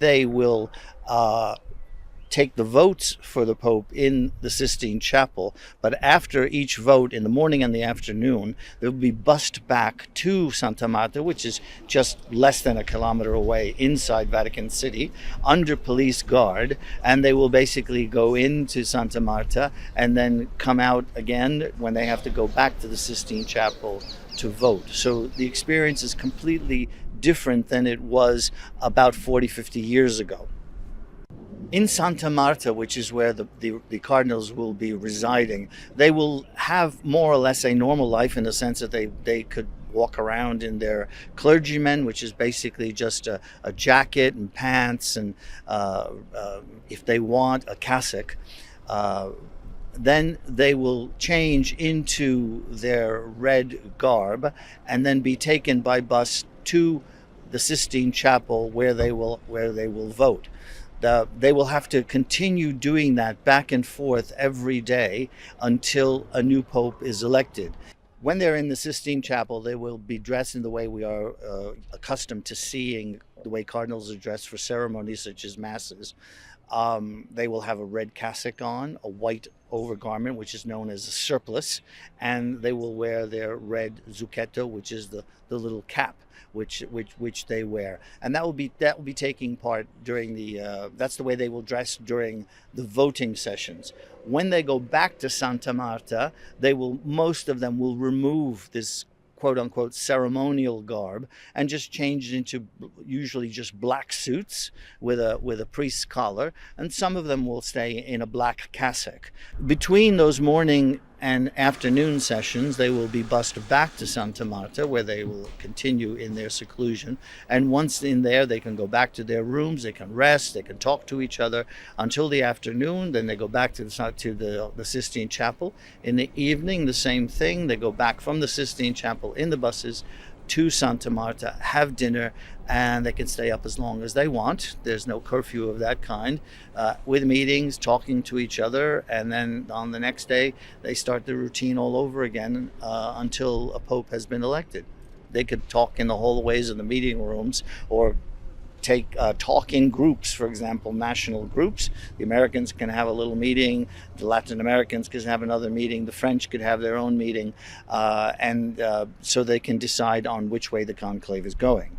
they will take the votes for the Pope in the Sistine Chapel, but after each vote in the morning and the afternoon, they'll be bussed back to Santa Marta, which is just less than a kilometer away inside Vatican City, under police guard, and they will basically go into Santa Marta and then come out again when they have to go back to the Sistine Chapel to vote. So the experience is completely different than it was about 40, 50 years ago. In Santa Marta, which is where the cardinals will be residing, they will have more or less a normal life in the sense that they could walk around in their clergymen, which is basically just a jacket and pants and, if they want, a cassock. Then they will change into their red garb and then be taken by bus to the Sistine Chapel where they will vote. They will have to continue doing that back and forth every day until a new pope is elected. When they're in the Sistine Chapel, they will be dressed in the way we are accustomed to seeing the way cardinals are dressed for ceremonies such as masses. They will have a red cassock on, a white overgarment, which is known as a surplice, and they will wear their red zucchetto, which is the little cap which they wear, and that will be taking part during the that's the way they will dress during the voting sessions. When they go back to Santa Marta, most of them will remove this quote-unquote ceremonial garb and just change it into usually just black suits with a priest's collar, and some of them will stay in a black cassock. Between those morning and afternoon sessions, they will be bussed back to Santa Marta, where they will continue in their seclusion. And once in there, they can go back to their rooms, they can rest, they can talk to each other until the afternoon. Then they go back to the Sistine Chapel. In the evening, the same thing. They go back from the Sistine Chapel in the buses to Santa Marta, have dinner, and they can stay up as long as they want. There's no curfew of that kind, with meetings, talking to each other, and then on the next day they start the routine all over again until a pope has been elected. They could talk in the hallways of the meeting rooms, or talk in groups, for example, national groups. The Americans can have a little meeting, the Latin Americans can have another meeting, the French could have their own meeting, and so they can decide on which way the conclave is going.